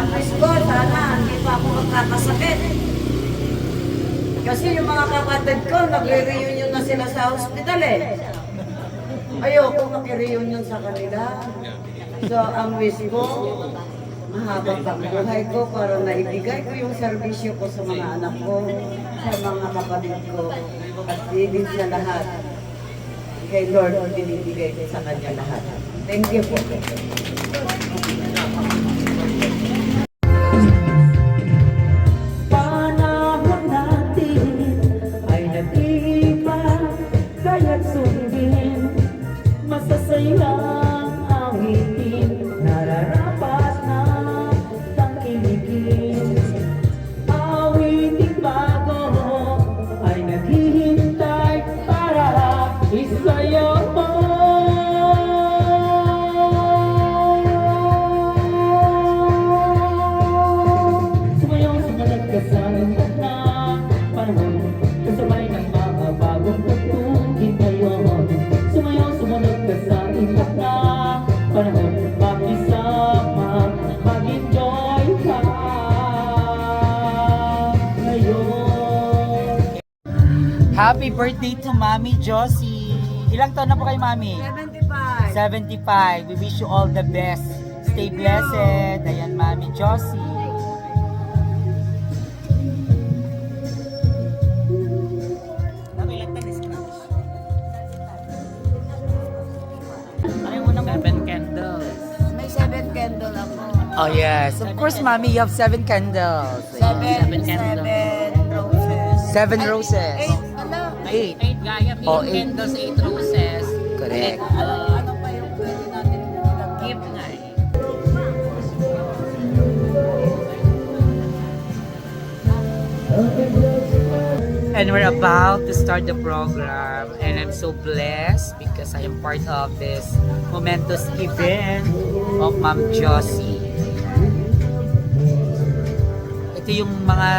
Ang wish ko, sana hindi pa ako magkakasakit. Kasi yung mga kapatid ko, nagre-reunion na sila sa hospital eh. Ayoko maki-reunion sa kanila. So, ang wish ko, mahabang pang buhay ko para naibigay ko yung serbisyo ko sa mga anak ko, sa mga kapatid ko, at higit sa lahat. Kay Lord, binibigay ko sa kanya lahat. Thank you po. Panahon natin ay nag-iiba, kaya't sundin, masasayang awitin, nararapat na tangkilikin. Awiting bago ay naghihintay para isayaw mo. Sumayaw, sumalag ka sa lahat na panahon, kasabay ng mga bagong tugtugin ngayon. Sumayaw, sumalag ka sa lahat na panahon, makisama, mag-enjoy ka ngayon. Happy birthday to Mami Josie! Ilang taon na po kay Mami? 75. 75. We wish you all the best. Stay blessed. Ayan, Mami Josie. Ano yung unang 7 candles? May 7 candle ako. Oh yes. Of course, Mami, you have 7 candles. 7 candles. roses. 7 roses. 8, ano? 8. 8 gaya, 8 Oh, eight. candles, 8 roses. Correct. Ano pa yung pwede natin ilagay? Gift nga eh. And we're about to start the program, and I'm so blessed because I am part of this momentous event of Ma'am Josie. Ito yung mga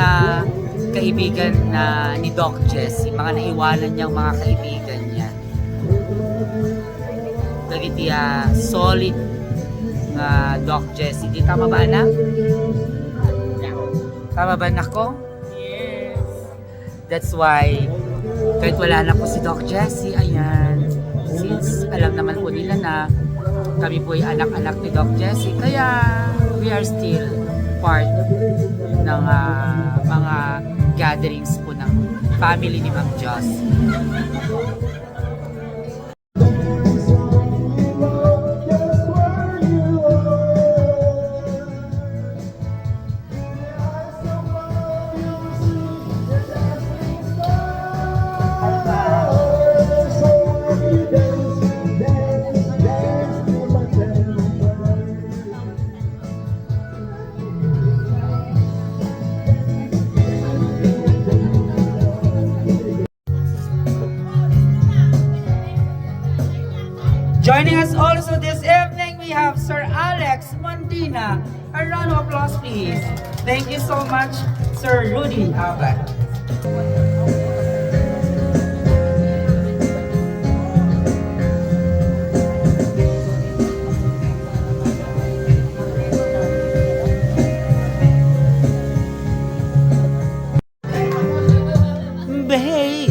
kaibigan na ni Doc Jessie, mga naiwanan niyang mga kaibigan niya. Dagiti solid nga Doc Jessie. Di tama ba, anak? Tama ba, anak ko? That's why, kahit wala na po si Doc Jessie, ayan, since alam naman po nila na kami po ay anak-anak ni Doc Jessie, kaya we are still part ng mga gatherings po ng family ni Ma'am Josie. Joining us also this evening, we have Sir Alex Mondina. A round of applause, please. Thank you so much, Sir Rudy Abad. Baby.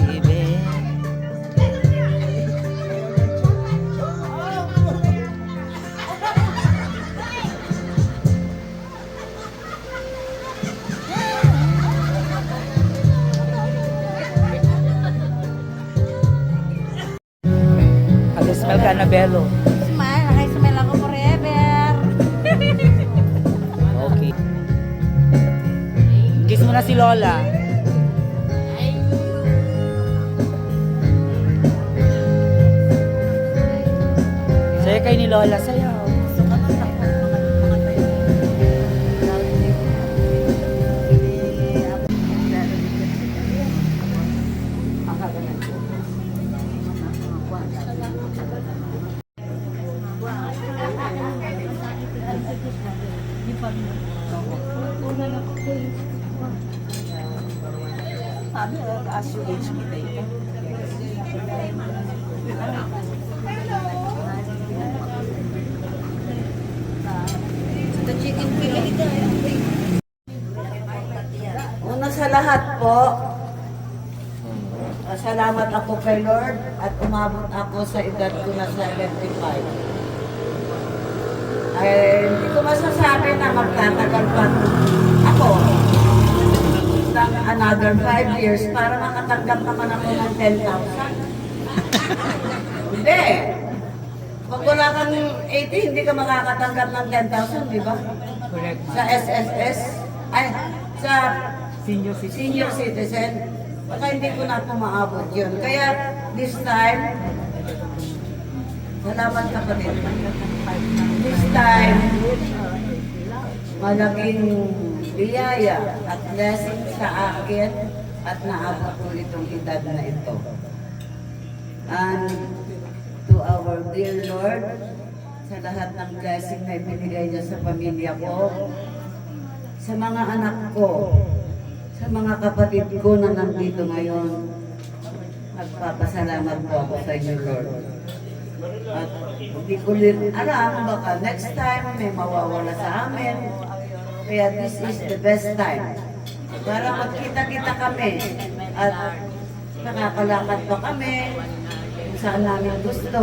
Smell ka na, Bello. Smile, nakismile ako forever. Okay. Kiss mo na si Lola. Saya kay ni Lola, sayaw. Sabi, as you age me, tayo. The chicken fillet. lahat po, salamat ako kay Lord at umabot ako sa edad ko na 75. Ay, hindi ko masasabi na magtatagal pa ako ng another 5 years para makatanggap naman ako ng 10,000. Hindi. Pag wala kang 80, hindi ka makakatanggap ng 10,000, di ba? Correct. Sa SSS, ay, sa Senior senior citizen, baka hindi ko na pumaabot yun. Kaya this time, salamat kapatid. This time, malaking biyaya at blessing sa akin at naabot ko itong edad na ito. And to our dear Lord, sa lahat ng blessing na ibinigay niya sa pamilya ko, sa mga anak ko, sa mga kapatid ko na nandito ngayon, nagpapasalamat po ako sa inyo, Lord. At hindi ko rin alam, baka next time may mawawala sa amin. Kaya this is the best time para magkita-kita kami at nakakalakad pa kami kung saan namin gusto.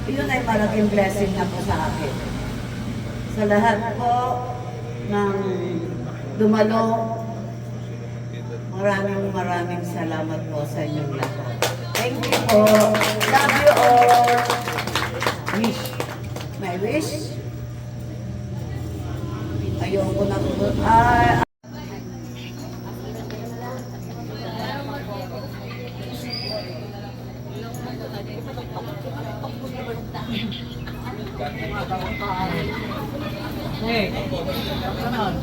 Yun ay malaking blessing na po sa akin. Sa lahat po ng dumalo, maraming salamat po sa inyong lahat. Thank you po. Love you all. Wish. My wish? Ayoko na po. Hey, come on.